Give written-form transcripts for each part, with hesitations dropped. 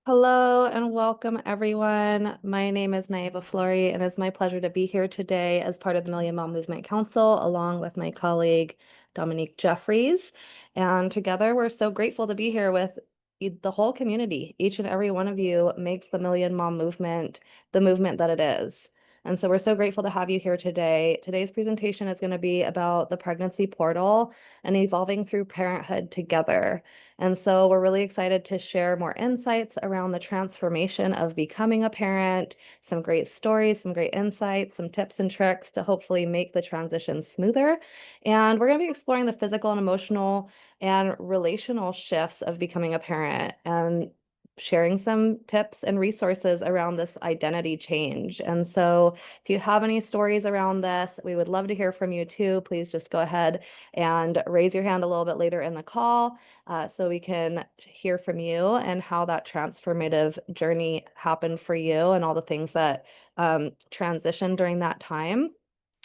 Hello and welcome everyone. My name is Naiva Flory and it's my pleasure to be here today as part of the Million Mom Movement Council along with my colleague Dominique Jeffries. And together we're so grateful to be here with the whole community. Each and every one of you makes the Million Mom Movement the movement that it is. And so we're so grateful to have you here today. Today's presentation is going to be about the pregnancy portal and evolving through parenthood together. And so we're really excited to share more insights around the transformation of becoming a parent, some great stories, some great insights, some tips and tricks to hopefully make the transition smoother. And we're going to be exploring the physical and emotional and relational shifts of becoming a parent and sharing some tips and resources around this identity change. And so if you have any stories around this, we would love to hear from you too. Please just go ahead and raise your hand a little bit later in the call so we can hear from you and how that transformative journey happened for you and all the things that transitioned during that time.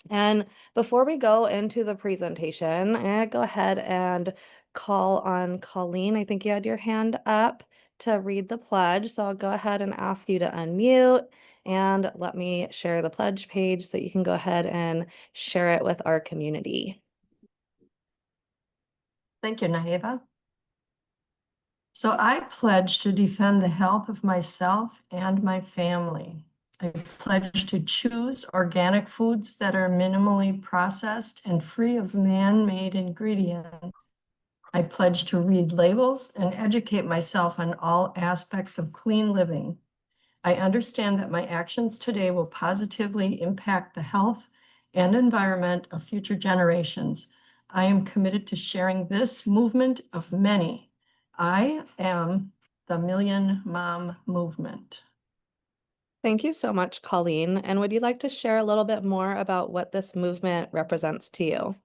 And before we go into the presentation, I'm going to go ahead and call on Colleen. I think you had your hand up to read the pledge. So I'll go ahead and ask you to unmute and let me share the pledge page so you can go ahead and share it with our community. Thank you, Naiva. So I pledge to defend the health of myself and my family. I pledge to choose organic foods that are minimally processed and free of man-made ingredients. I pledge to read labels and educate myself on all aspects of clean living. I understand that my actions today will positively impact the health and environment of future generations. I am committed to sharing this movement of many. I am the Million Mom Movement. Thank you so much, Colleen. And would you like to share a little bit more about what this movement represents to you?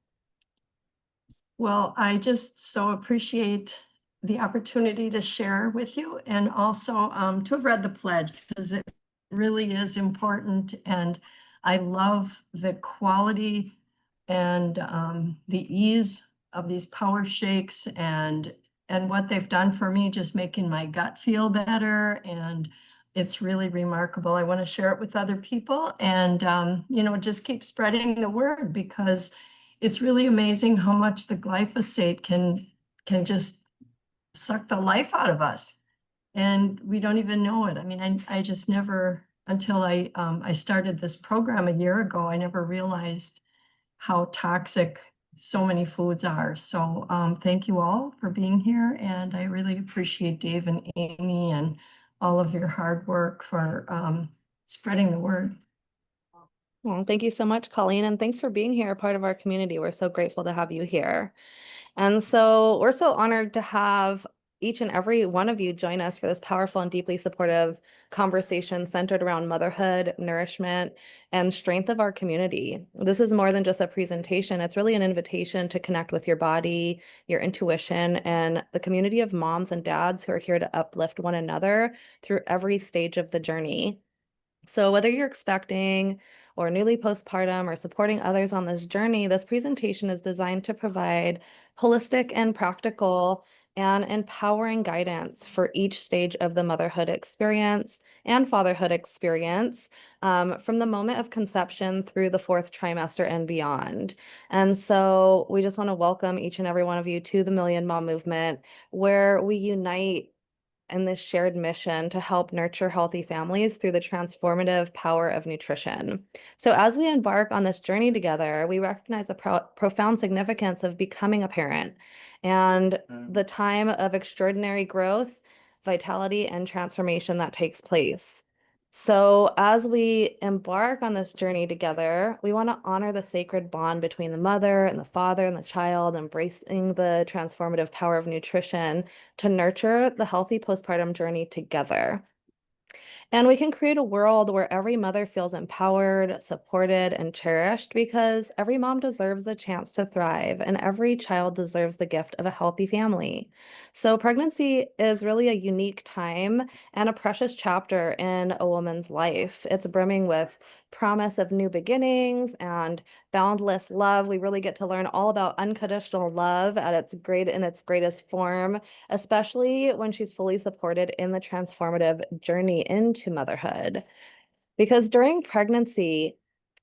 Well, I just so appreciate the opportunity to share with you and also to have read the pledge because it really is important. And I love the quality and the ease of these power shakes and what they've done for me, just making my gut feel better. And it's really remarkable. I want to share it with other people and, just keep spreading the word because it's really amazing how much the glyphosate can just suck the life out of us. And we don't even know it. I mean, I just never, until I started this program a year ago, I never realized how toxic so many foods are. So thank you all for being here. And I really appreciate Dave and Amy and all of your hard work for spreading the word. Well, thank you so much, Colleen, and thanks for being here, part of our community. We're so grateful to have you here. And so we're so honored to have each and every one of you join us for this powerful and deeply supportive conversation centered around motherhood, nourishment, and strength of our community. This is more than just a presentation. It's really an invitation to connect with your body, your intuition, and the community of moms and dads who are here to uplift one another through every stage of the journey. So whether you're expecting or newly postpartum or supporting others on this journey, this presentation is designed to provide holistic and practical and empowering guidance for each stage of the motherhood experience and fatherhood experience, from the moment of conception through the fourth trimester and beyond. And so we just want to welcome each and every one of you to the Million Mom Movement, where we unite and this shared mission to help nurture healthy families through the transformative power of nutrition. So as we embark on this journey together, we recognize the profound significance of becoming a parent and the time of extraordinary growth, vitality, and transformation that takes place. So as we embark on this journey together, we want to honor the sacred bond between the mother and the father and the child, embracing the transformative power of nutrition to nurture the healthy postpartum journey together. And we can create a world where every mother feels empowered, supported, and cherished because every mom deserves a chance to thrive and every child deserves the gift of a healthy family. So pregnancy is really a unique time and a precious chapter in a woman's life. It's brimming with promise of new beginnings and boundless love. We really get to learn all about unconditional love at its greatest form, especially when she's fully supported in the transformative journey into motherhood. Because during pregnancy,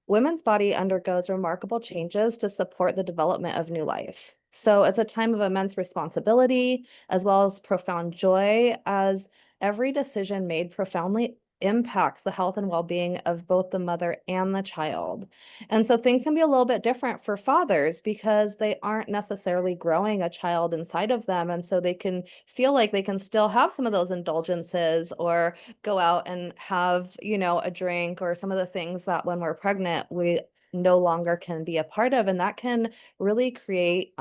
women's body undergoes remarkable changes to support the development of new life. So it's a time of immense responsibility as well as profound joy, as every decision made profoundly impacts the health and well-being of both the mother and the child. And so things can be a little bit different for fathers because they aren't necessarily growing a child inside of them. And so they can feel like they can still have some of those indulgences or go out and have, a drink or some of the things that when we're pregnant, we no longer can be a part of. And that can really create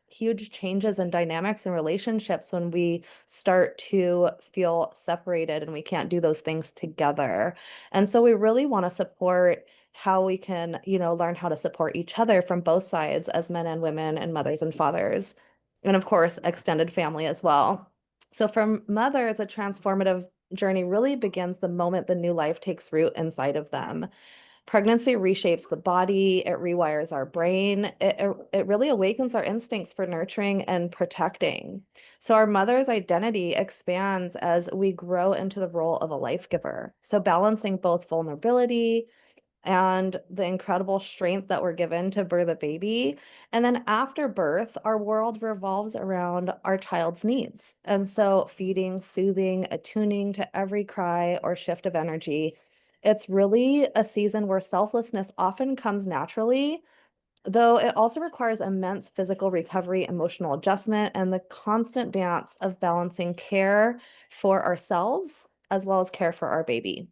huge changes in dynamics and relationships when we start to feel separated and we can't do those things together. And so we really want to support how we can, learn how to support each other from both sides as men and women and mothers and fathers. And of course, extended family as well. So for mothers, a transformative journey really begins the moment the new life takes root inside of them. Pregnancy reshapes the body, it rewires our brain, it really awakens our instincts for nurturing and protecting. So our mother's identity expands as we grow into the role of a life giver. So balancing both vulnerability and the incredible strength that we're given to birth a baby. And then after birth, our world revolves around our child's needs. And so feeding, soothing, attuning to every cry or shift of energy. It's really a season where selflessness often comes naturally, though it also requires immense physical recovery, emotional adjustment, and the constant dance of balancing care for ourselves as well as care for our baby.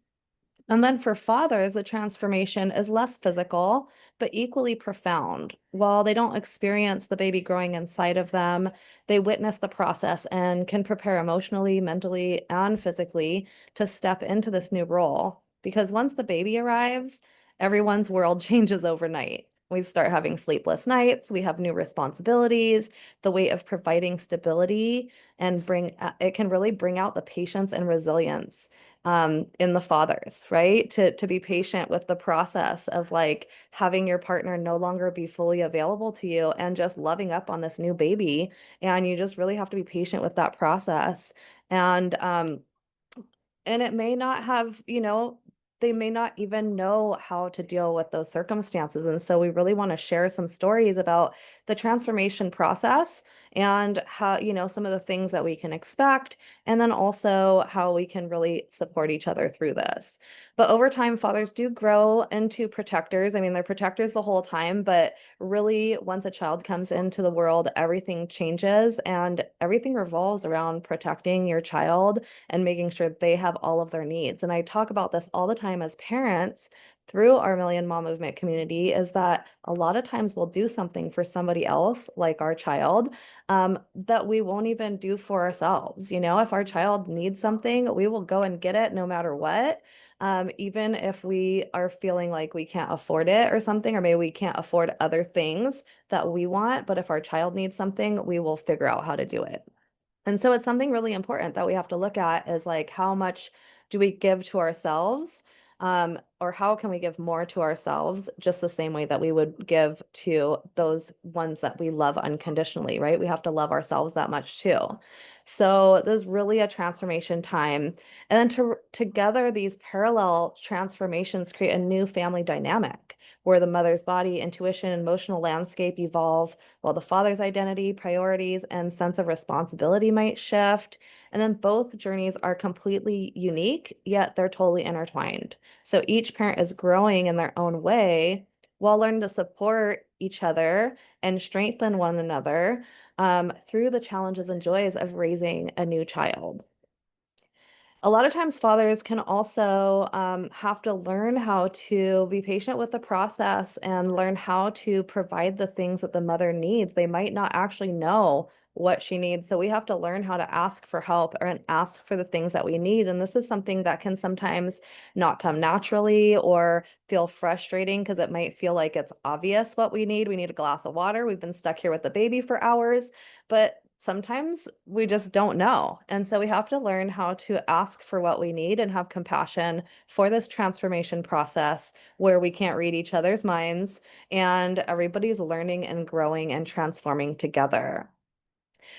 And then for fathers, the transformation is less physical, but equally profound. While they don't experience the baby growing inside of them, they witness the process and can prepare emotionally, mentally, and physically to step into this new role. Because once the baby arrives, everyone's world changes overnight. We start having sleepless nights, we have new responsibilities, the weight of providing stability and it can really bring out the patience and resilience in the fathers, right? To be patient with the process of like having your partner no longer be fully available to you and just loving up on this new baby. And you just really have to be patient with that process. And it may not have, they may not even know how to deal with those circumstances. And so we really want to share some stories about the transformation process and how, some of the things that we can expect, and then also how we can really support each other through this. But over time, fathers do grow into protectors. I mean, they're protectors the whole time, but really, once a child comes into the world, everything changes and everything revolves around protecting your child and making sure they have all of their needs. And I talk about this all the time as parents through our Million Mom Movement community, is that a lot of times we'll do something for somebody else, like our child, that we won't even do for ourselves. If our child needs something, we will go and get it no matter what. Even if we are feeling like we can't afford it or something, or maybe we can't afford other things that we want, but if our child needs something, we will figure out how to do it. And so it's something really important that we have to look at is like, how much do we give to ourselves? Or how can we give more to ourselves just the same way that we would give to those ones that we love unconditionally, right? We have to love ourselves that much too. So there's really a transformation time. And then together, these parallel transformations create a new family dynamic where the mother's body, intuition, and emotional landscape evolve while the father's identity, priorities, and sense of responsibility might shift. And then both journeys are completely unique, yet they're totally intertwined. So each parent is growing in their own way while learning to support each other and strengthen one another through the challenges and joys of raising a new child. A lot of times fathers can also have to learn how to be patient with the process and learn how to provide the things that the mother needs. They might not actually know what she needs. So we have to learn how to ask for help and ask for the things that we need. And this is something that can sometimes not come naturally or feel frustrating because it might feel like it's obvious what we need. We need a glass of water. We've been stuck here with the baby for hours. But sometimes we just don't know. And so we have to learn how to ask for what we need and have compassion for this transformation process where we can't read each other's minds and everybody's learning and growing and transforming together.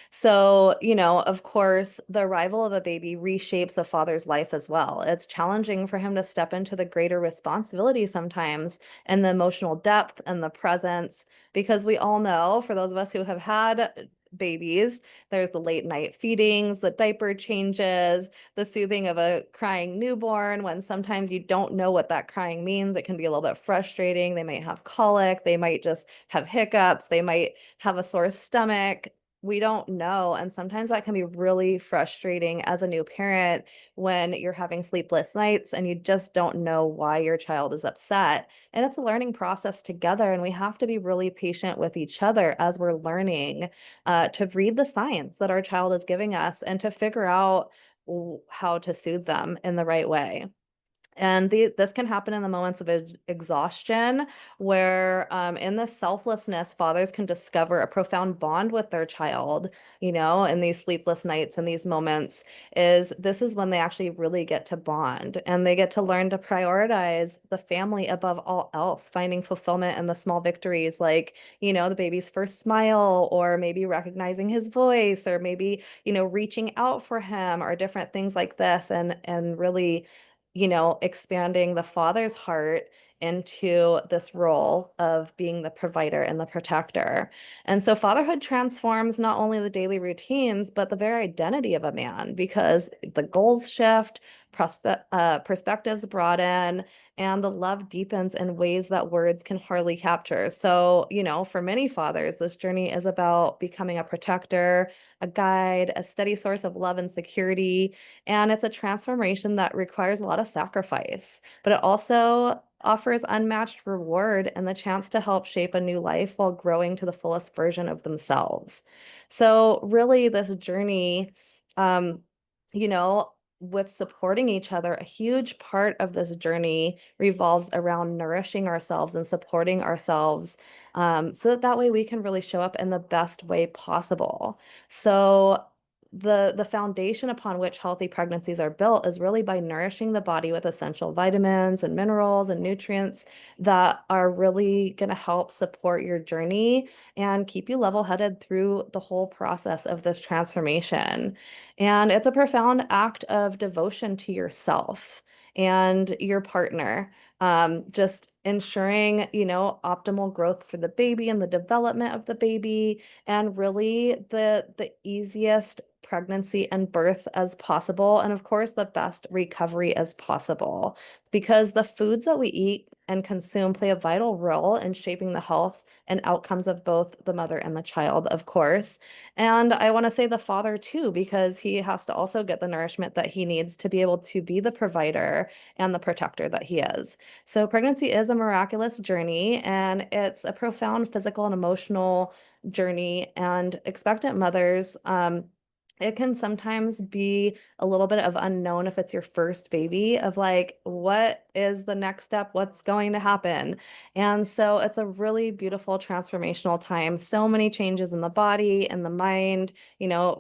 So, of course, the arrival of a baby reshapes a father's life as well. It's challenging for him to step into the greater responsibility sometimes and the emotional depth and the presence, because we all know, for those of us who have had babies, there's the late night feedings, the diaper changes, the soothing of a crying newborn when sometimes you don't know what that crying means. It can be a little bit frustrating. They might have colic, they might just have hiccups, they might have a sore stomach. We don't know. And sometimes that can be really frustrating as a new parent when you're having sleepless nights and you just don't know why your child is upset. And it's a learning process together. And we have to be really patient with each other as we're learning to read the signs that our child is giving us and to figure out how to soothe them in the right way. And this can happen in the moments of exhaustion, where in the selflessness, fathers can discover a profound bond with their child, in these sleepless nights and these moments. This is when they actually really get to bond and they get to learn to prioritize the family above all else, finding fulfillment in the small victories, like, the baby's first smile, or maybe recognizing his voice, or maybe, reaching out for him, or different things like this, and really expanding the father's heart into this role of being the provider and the protector. And so fatherhood transforms not only the daily routines, but the very identity of a man, because the goals shift, perspectives broaden, and the love deepens in ways that words can hardly capture. So, for many fathers, this journey is about becoming a protector, a guide, a steady source of love and security. And it's a transformation that requires a lot of sacrifice, but it also offers unmatched reward and the chance to help shape a new life while growing to the fullest version of themselves. So, really, this journey, um, you know, with supporting each other, a huge part of this journey revolves around nourishing ourselves and supporting ourselves, so that way we can really show up in the best way possible. So, the foundation upon which healthy pregnancies are built is really by nourishing the body with essential vitamins and minerals and nutrients that are really going to help support your journey and keep you level-headed through the whole process of this transformation. And it's a profound act of devotion to yourself and your partner. Just ensuring, optimal growth for the baby and the development of the baby, and really the easiest pregnancy and birth as possible, and of course the best recovery as possible, because the foods that we eat and consume play a vital role in shaping the health and outcomes of both the mother and the child, of course. And I want to say the father too, because he has to also get the nourishment that he needs to be able to be the provider and the protector that he is. So pregnancy is a miraculous journey, and it's a profound physical and emotional journey. And expectant mothers, it can sometimes be a little bit of unknown if it's your first baby, of like, what is the next step? What's going to happen? And so it's a really beautiful transformational time. So many changes in the body and the mind,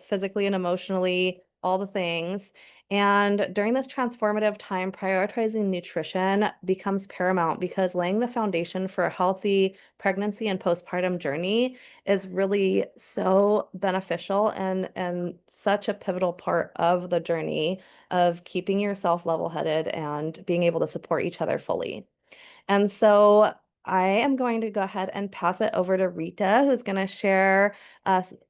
physically and emotionally, all the things. And during this transformative time, prioritizing nutrition becomes paramount, because laying the foundation for a healthy pregnancy and postpartum journey is really so beneficial and such a pivotal part of the journey of keeping yourself level-headed and being able to support each other fully. And so I am going to go ahead and pass it over to Rita, who's going to share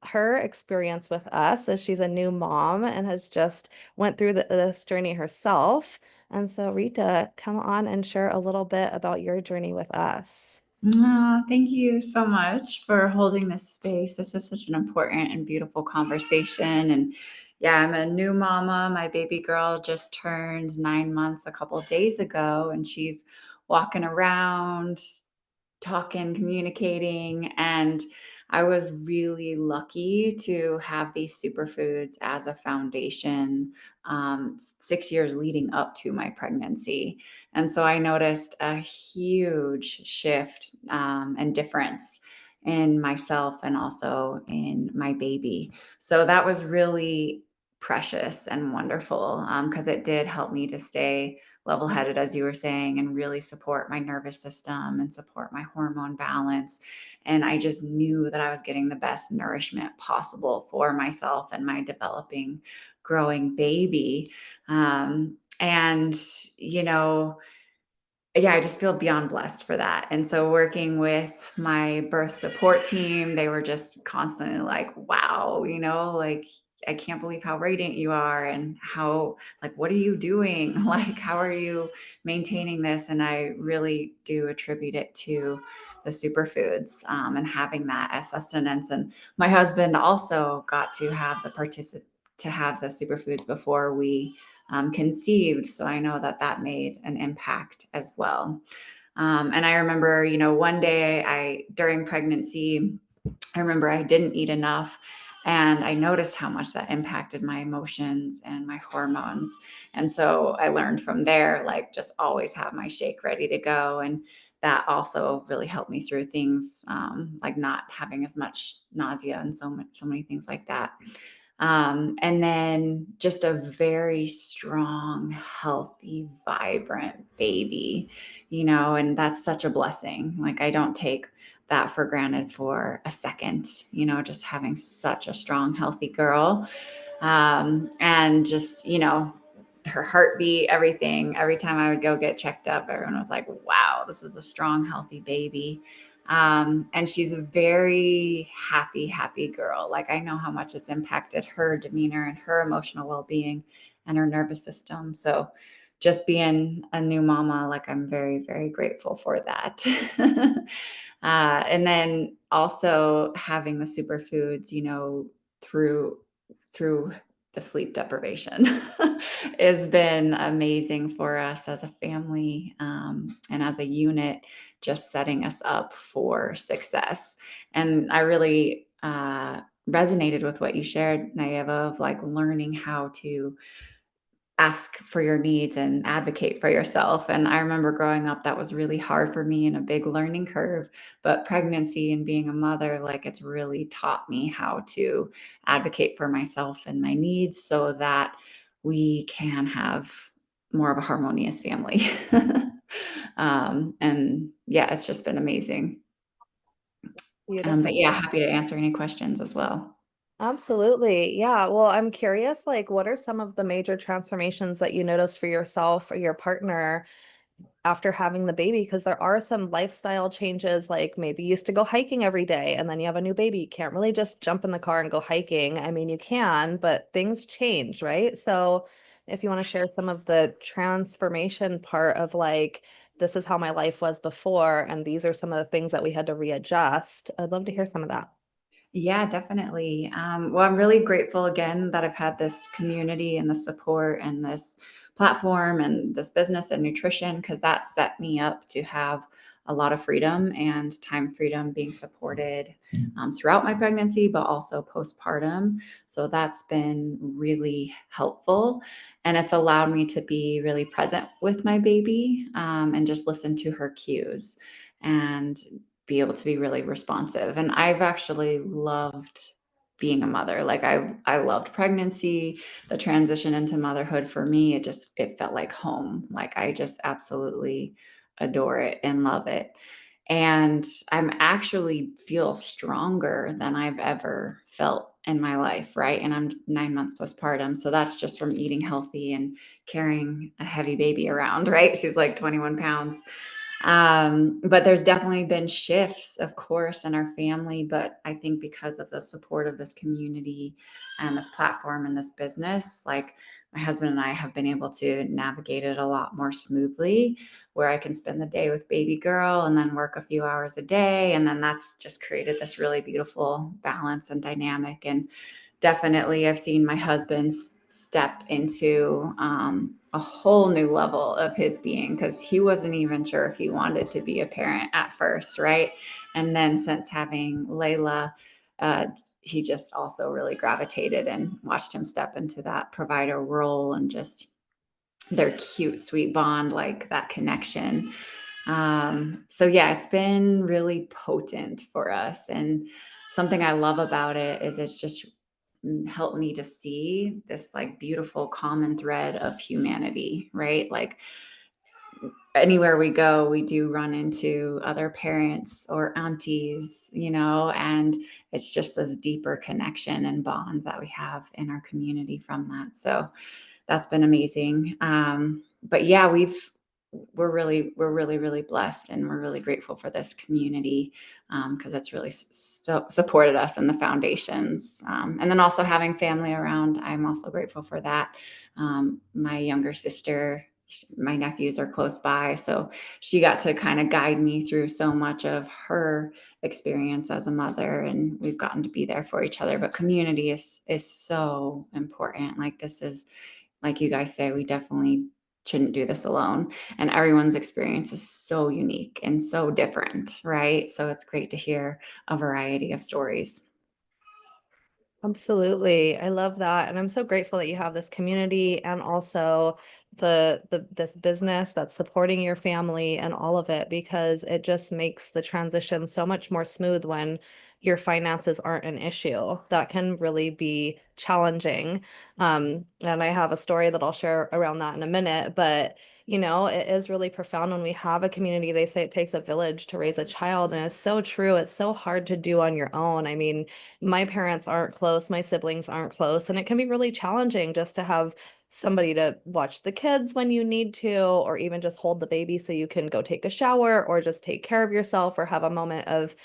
her experience with us, as she's a new mom and has just went through this journey herself. And so Rita, come on and share a little bit about your journey with us. Thank you so much for holding this space. This is such an important and beautiful conversation. And yeah, I'm a new mama. My baby girl just turned 9 months a couple of days ago, and she's walking around, talking, communicating. And I was really lucky to have these superfoods as a foundation 6 years leading up to my pregnancy. And so I noticed a huge shift and difference in myself and also in my baby. So that was really precious and wonderful, because it did help me to stay level headed, as you were saying, and really support my nervous system and support my hormone balance. And I just knew that I was getting the best nourishment possible for myself and my developing, growing baby. And, you know, yeah, I just feel beyond blessed for that. And so working with my birth support team, they were just constantly like, wow, like, I can't believe how radiant you are and how, like, what are you doing? Like, how are you maintaining this? And I really do attribute it to the superfoods, and having that as sustenance. And my husband also got to have to have the superfoods before we conceived. So I know that that made an impact as well. And I remember, one day during pregnancy, I remember I didn't eat enough. And I noticed how much that impacted my emotions and my hormones. And so I learned from there, like, just always have my shake ready to go. And that also really helped me through things, like not having as much nausea and so many things like that. And then just a very strong, healthy, vibrant baby, and that's such a blessing. Like, I don't take that for granted for a second, just having such a strong, healthy girl. And just, her heartbeat, everything, every time I would go get checked up, everyone was like, wow, this is a strong, healthy baby. And she's a very happy, happy girl. Like, I know how much it's impacted her demeanor and her emotional well-being and her nervous system. So just being a new mama, like, I'm very, very grateful for that. And then also having the superfoods, through through the sleep deprivation has been amazing for us as a family, and as a unit, just setting us up for success. And I really resonated with what you shared, Nayeva, of like learning how to ask for your needs and advocate for yourself. And I remember growing up, that was really hard for me and a big learning curve. But pregnancy and being a mother, like, it's really taught me how to advocate for myself and my needs so that we can have more of a harmonious family. And yeah, it's just been amazing. But Beautiful. yeah, happy to answer any questions as well. Absolutely. Yeah. Well, I'm curious, like, what are some of the major transformations that you noticed for yourself or your partner after having the baby? Because there are some lifestyle changes, like maybe you used to go hiking every day and then you have a new baby. You can't really just jump in the car and go hiking. I mean, you can, but things change, right? So if you want to share some of the transformation part of like, this is how my life was before, and these are some of the things that we had to readjust, I'd love to hear some of that. Yeah, definitely. Well, I'm really grateful again that I've had this community and the support and this platform and this business and nutrition, because that set me up to have a lot of freedom and time freedom being supported, throughout my pregnancy, but also postpartum. So that's been really helpful. And it's allowed me to be really present with my baby, and just listen to her cues. And be able to be really responsive. And I've actually loved being a mother. Like, I loved pregnancy, the transition into motherhood for me, it felt like home. Like, I just absolutely adore it and love it. And I'm actually feel stronger than I've ever felt in my life, right? And I'm 9 months postpartum. So that's just from eating healthy and carrying a heavy baby around, right? She's like 21 pounds. But there's definitely been shifts, of course, in our family. But I think because of the support of this community and this platform and this business, like, my husband and I have been able to navigate it a lot more smoothly, where I can spend the day with baby girl and then work a few hours a day. And then that's just created this really beautiful balance and dynamic. And definitely, I've seen my husband step into, a whole new level of his being, because he wasn't even sure if he wanted to be a parent at first, right? And then since having Layla, uh, he just also really gravitated and watched him step into that provider role, and just their cute, sweet bond, like that connection. So yeah, it's been really potent for us. And something I love about it is it's just helped me to see this like beautiful common thread of humanity, right? Like anywhere we go, we do run into other parents or aunties, and it's just this deeper connection and bond that we have in our community from that. So that's been amazing. But yeah, we're really, really blessed, and we're really grateful for this community because it's really supported us in the foundations. And then also having family around, I'm also grateful for that. My younger sister, my nephews are close by, so she got to kind of guide me through so much of her experience as a mother, and we've gotten to be there for each other. But community is so important. Like this is, like you guys say, we definitely shouldn't do this alone. And everyone's experience is so unique and so different, right? So it's great to hear a variety of stories. Absolutely. I love that. And I'm so grateful that you have this community and also this business that's supporting your family and all of it, because it just makes the transition so much more smooth when your finances aren't an issue. That can really be challenging. And I have a story that I'll share around that in a minute, but it is really profound when we have a community. They say it takes a village to raise a child, and it's so true. It's so hard to do on your own. I mean, my parents aren't close, my siblings aren't close, and it can be really challenging just to have somebody to watch the kids when you need to, or even just hold the baby so you can go take a shower or just take care of yourself or have a moment of,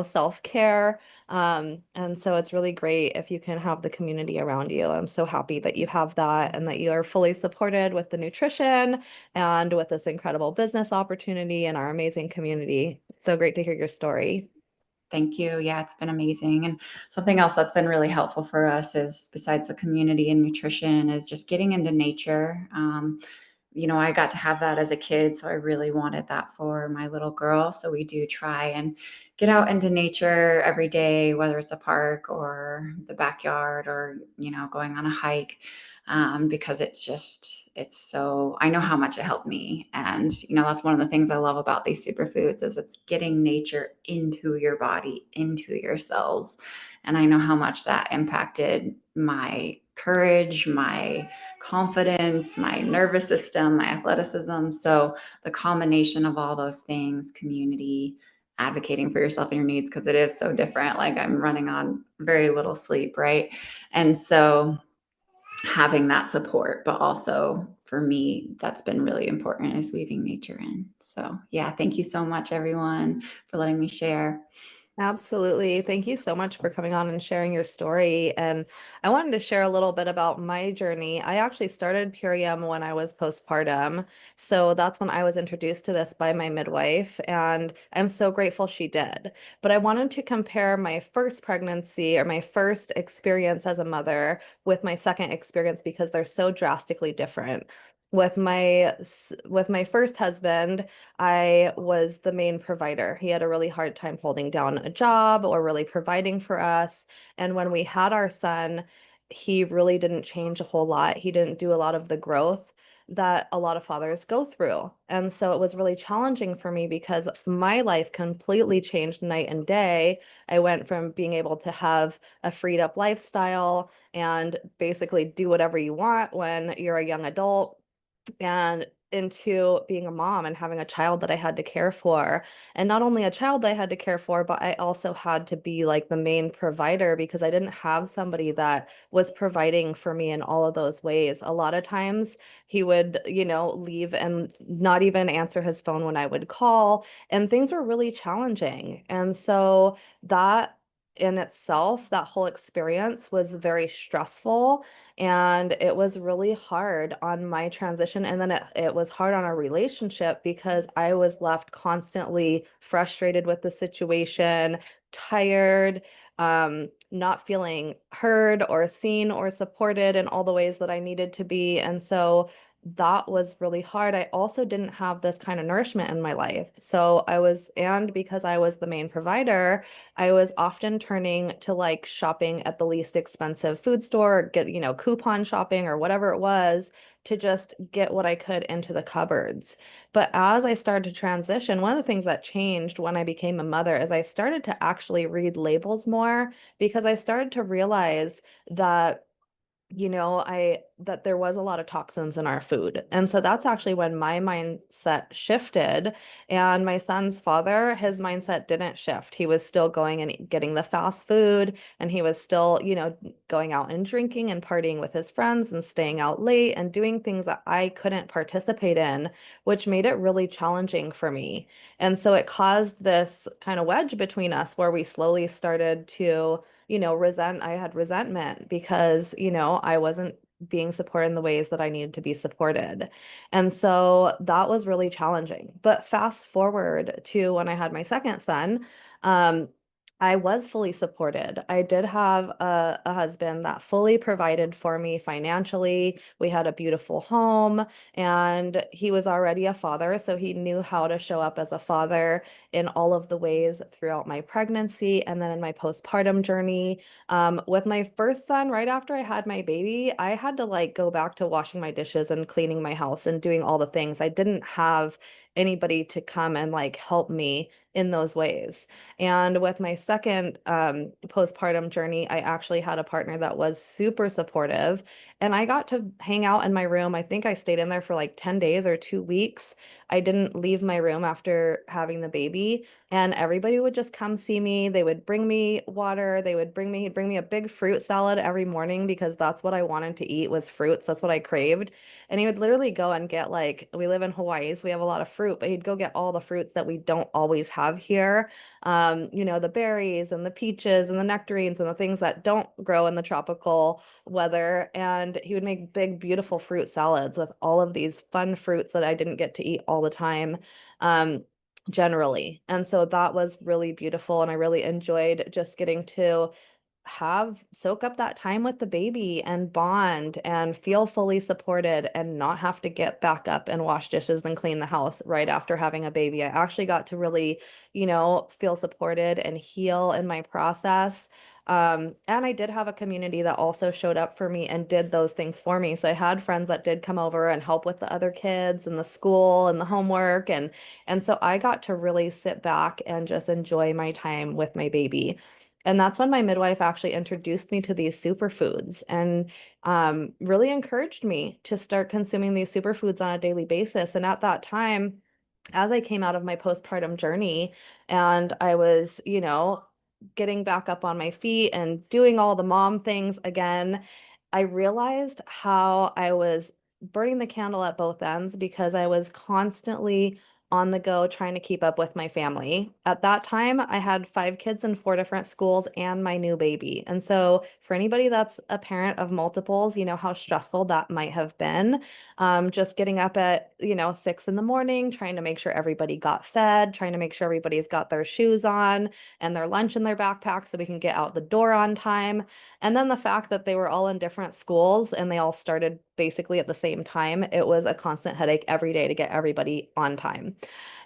self-care. And so it's really great if you can have the community around you. I'm so happy that you have that and that you are fully supported with the nutrition and with this incredible business opportunity and our amazing community. So great to hear your story. Thank you. Yeah, it's been amazing. And something else that's been really helpful for us is, besides the community and nutrition, is just getting into nature. I got to have that as a kid, so I really wanted that for my little girl. So we do try and get out into nature every day, whether it's a park or the backyard or, going on a hike, because it's so, I know how much it helped me. And, that's one of the things I love about these superfoods is it's getting nature into your body, into your cells. And I know how much that impacted my courage, my confidence, my nervous system, my athleticism. So the combination of all those things, community, advocating for yourself and your needs, because it is so different. Like I'm running on very little sleep, right? And so having that support, but also for me, that's been really important, is weaving nature in. So yeah, thank you so much, everyone, for letting me share. Absolutely. Thank you so much for coming on and sharing your story. And I wanted to share a little bit about my journey. I actually started Purium when I was postpartum. So that's when I was introduced to this by my midwife, and I'm so grateful she did. But I wanted to compare my first pregnancy or my first experience as a mother with my second experience because they're so drastically different. With my first husband, I was the main provider. He had a really hard time holding down a job or really providing for us. And when we had our son, he really didn't change a whole lot. He didn't do a lot of the growth that a lot of fathers go through. And so it was really challenging for me because my life completely changed night and day. I went from being able to have a freed up lifestyle and basically do whatever you want when you're a young adult, and into being a mom and having a child that I had to care for. And not only a child that I had to care for, but I also had to be like the main provider because I didn't have somebody that was providing for me in all of those ways. A lot of times he would, leave and not even answer his phone when I would call, and things were really challenging. And so that in itself, that whole experience was very stressful, and it was really hard on my transition. And then it was hard on our relationship because I was left constantly frustrated with the situation, tired, not feeling heard or seen or supported in all the ways that I needed to be. And so that was really hard. I also didn't have this kind of nourishment in my life. And because I was the main provider, I was often turning to like shopping at the least expensive food store, get, coupon shopping or whatever it was to just get what I could into the cupboards. But as I started to transition, one of the things that changed when I became a mother is I started to actually read labels more because I started to realize that I that there was a lot of toxins in our food. And so that's actually when my mindset shifted. And my son's father, his mindset didn't shift. He was still going and getting the fast food, and he was still, going out and drinking and partying with his friends and staying out late and doing things that I couldn't participate in, which made it really challenging for me. And so it caused this kind of wedge between us where we slowly started to I had resentment because, I wasn't being supported in the ways that I needed to be supported. And so that was really challenging. But fast forward to when I had my second son, um, I was fully supported. I did have a husband that fully provided for me financially. We had a beautiful home, and he was already a father, so he knew how to show up as a father in all of the ways throughout my pregnancy and then in my postpartum journey. With my first son, right after I had my baby, I had to like go back to washing my dishes and cleaning my house and doing all the things. I didn't have anybody to come and like help me in those ways. And with my second postpartum journey, I actually had a partner that was super supportive, and I got to hang out in my room. I think I stayed in there for like 10 days or 2 weeks. I didn't leave my room after having the baby, and everybody would just come see me. They would bring me water. He'd bring me a big fruit salad every morning because that's what I wanted to eat was fruits. That's what I craved. And he would literally go and get like, we live in Hawaii, so we have a lot of fruit, but he'd go get all the fruits that we don't always have here. The berries and the peaches and the nectarines and the things that don't grow in the tropical weather. And he would make big, beautiful fruit salads with all of these fun fruits that I didn't get to eat all the time. Generally. And so that was really beautiful. And I really enjoyed just getting to soak up that time with the baby and bond and feel fully supported and not have to get back up and wash dishes and clean the house right after having a baby. I actually got to really, feel supported and heal in my process. And I did have a community that also showed up for me and did those things for me. So I had friends that did come over and help with the other kids and the school and the homework. And so I got to really sit back and just enjoy my time with my baby. And that's when my midwife actually introduced me to these superfoods and really encouraged me to start consuming these superfoods on a daily basis. And at that time, as I came out of my postpartum journey and I was, getting back up on my feet and doing all the mom things again, I realized how I was burning the candle at both ends because I was constantly on the go trying to keep up with my family. At that time, I had 5 kids in 4 different schools and my new baby. And so, for anybody that's a parent of multiples, you know how stressful that might have been. Just getting up at, 6 in the morning, trying to make sure everybody got fed, trying to make sure everybody's got their shoes on and their lunch in their backpack so we can get out the door on time. And then the fact that they were all in different schools and they all started basically at the same time, it was a constant headache every day to get everybody on time.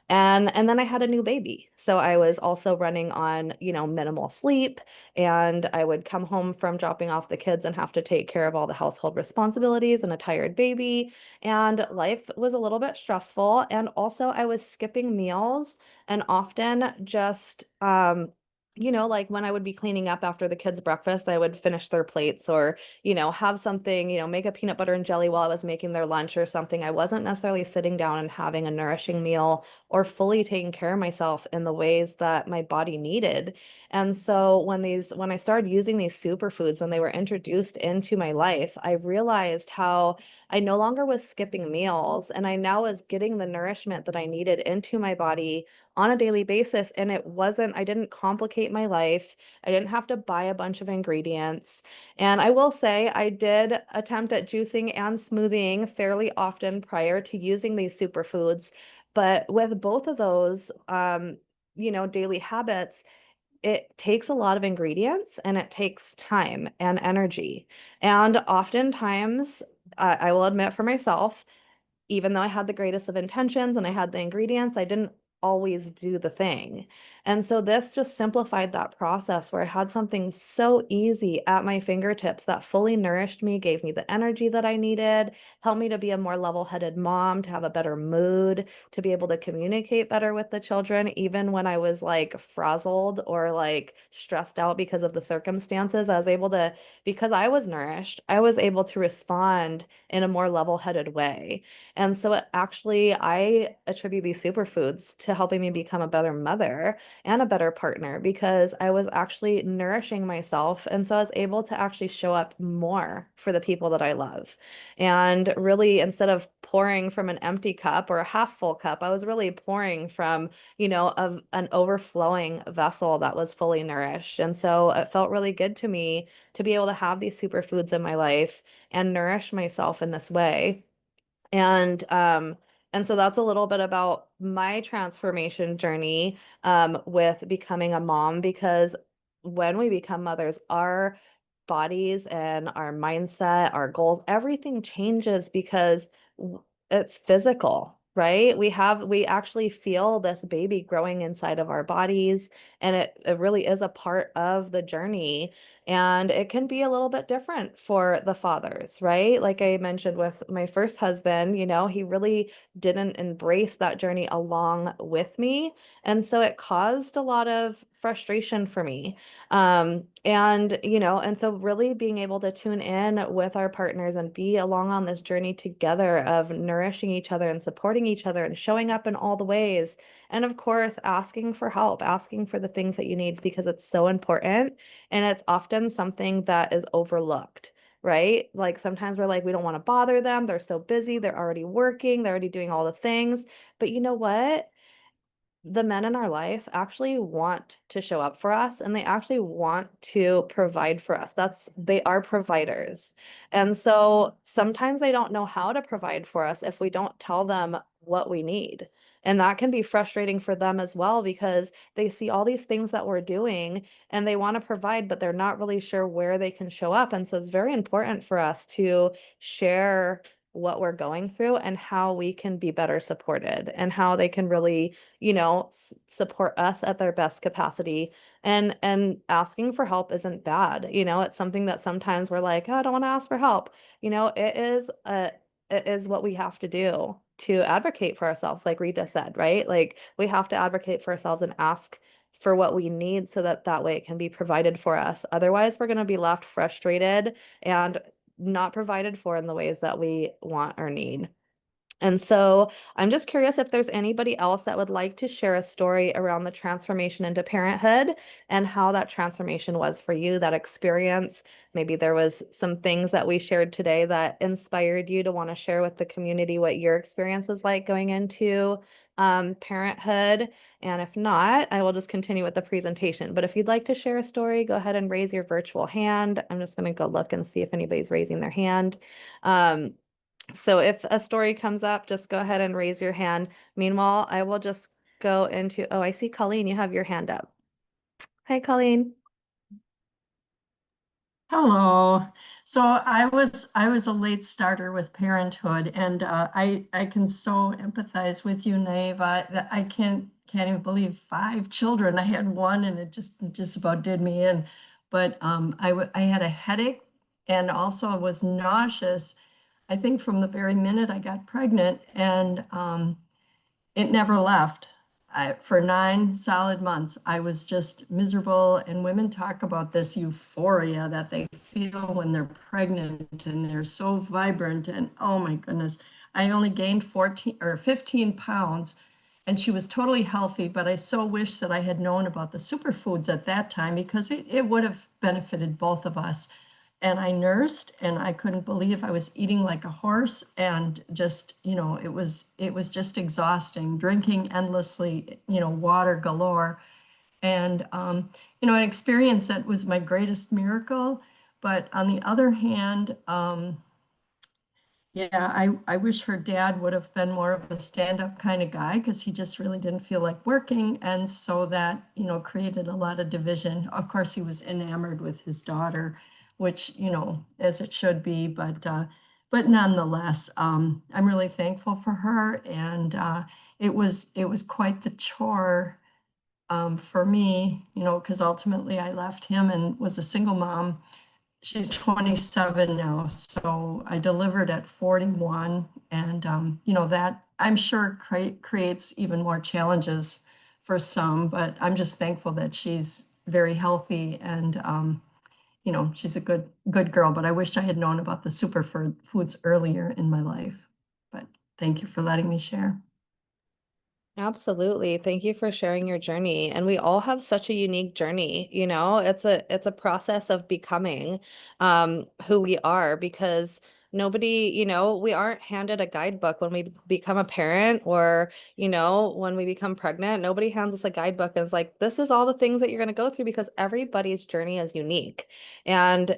And then I had a new baby. So I was also running on, minimal sleep, and I would come home from dropping off the kids and have to take care of all the household responsibilities and a tired baby. And life was a little bit stressful. And also I was skipping meals and often just like when I would be cleaning up after the kids' breakfast, I would finish their plates or, have something, make a peanut butter and jelly while I was making their lunch or something. I wasn't necessarily sitting down and having a nourishing meal or fully taking care of myself in the ways that my body needed. And so when I started using these superfoods, when they were introduced into my life, I realized how I no longer was skipping meals and I now was getting the nourishment that I needed into my body on a daily basis. And I didn't complicate my life. I didn't have to buy a bunch of ingredients. And I will say I did attempt at juicing and smoothing fairly often prior to using these superfoods. But with both of those, daily habits, it takes a lot of ingredients and it takes time and energy. And oftentimes, I will admit for myself, even though I had the greatest of intentions and I had the ingredients, I didn't always do the thing. And so this just simplified that process where I had something so easy at my fingertips that fully nourished me, gave me the energy that I needed, helped me to be a more level-headed mom, to have a better mood, to be able to communicate better with the children, even when I was like frazzled or like stressed out because of the circumstances. I was able to, because I was nourished, I was able to respond in a more level-headed way. And so I attribute these superfoods to helping me become a better mother and a better partner because I was actually nourishing myself. And so I was able to actually show up more for the people that I love. And really, instead of pouring from an empty cup or a half full cup, I was really pouring from, an overflowing vessel that was fully nourished. And so it felt really good to me to be able to have these superfoods in my life and nourish myself in this way. And and so that's a little bit about my transformation journey with becoming a mom because when we become mothers, our bodies and our mindset, our goals, everything changes because it's physical, right? We actually feel this baby growing inside of our bodies, and it really is a part of the journey. And it can be a little bit different for the fathers, right? Like I mentioned with my first husband, he really didn't embrace that journey along with me. And so it caused a lot of frustration for me. And so really being able to tune in with our partners and be along on this journey together of nourishing each other and supporting each other and showing up in all the ways. And of course, asking for help, asking for the things that you need because it's so important. And it's often something that is overlooked, right? Like sometimes we're like, we don't want to bother them. They're so busy. They're already working. They're already doing all the things. But you know what? The men in our life actually want to show up for us and they actually want to provide for us. They are providers. And so sometimes they don't know how to provide for us if we don't tell them what we need. And that can be frustrating for them as well because they see all these things that we're doing and they want to provide, but they're not really sure where they can show up. And so it's very important for us to share what we're going through and how we can be better supported and how they can really support us at their best capacity. And asking for help isn't bad. It's something that sometimes we're like, oh, I don't want to ask for help. It is what we have to do to advocate for ourselves, like Rita said, right? Like we have to advocate for ourselves and ask for what we need so that way it can be provided for us. Otherwise, we're going to be left frustrated and not provided for in the ways that we want or need. And so I'm just curious if there's anybody else that would like to share a story around the transformation into parenthood and how that transformation was for you, that experience. Maybe there was some things that we shared today that inspired you to want to share with the community what your experience was like going into parenthood. And if not, I will just continue with the presentation. But if you'd like to share a story, go ahead and raise your virtual hand. I'm just going to go look and see if anybody's raising their hand. Um, so if a story comes up, just go ahead and raise your hand. Meanwhile, I will just go into, oh, I see Colleen, you have your hand up. Hi, Colleen. Hello. So I was a late starter with Parenthood, and I can so empathize with you, Naiva. That I can't even believe 5 children. I had one, and it just about did me in. But I had a headache, and also was nauseous. I think from the very minute I got pregnant, and it never left. For 9 solid months, I was just miserable. And women talk about this euphoria that they feel when they're pregnant and they're so vibrant. And oh my goodness, I only gained 14 or 15 pounds and she was totally healthy. But I so wish that I had known about the superfoods at that time because it would have benefited both of us. And I nursed and I couldn't believe I was eating like a horse and just, it was just exhausting, drinking endlessly, water galore. And, an experience that was my greatest miracle. But on the other hand, yeah, I wish her dad would have been more of a stand-up kind of guy because he just really didn't feel like working. And so that, created a lot of division. Of course, he was enamored with his daughter, which, as it should be. but nonetheless, I'm really thankful for her, and it was quite the chore for me, you know, because ultimately I left him and was a single mom. She's 27 now, so I delivered at 41, and you know, that I'm sure creates even more challenges for some, but I'm just thankful that she's very healthy and you know, she's a good girl. But I wish I had known about the superfoods earlier in my life. But thank you for letting me share. Absolutely. Thank you for sharing your journey. And we all have such a unique journey, you know? It's a process of becoming who we are because nobody, you know, we aren't handed a guidebook when we become a parent or, you know, when we become pregnant. Nobody hands us a guidebook and is like, this is all the things that you're going to go through because everybody's journey is unique. And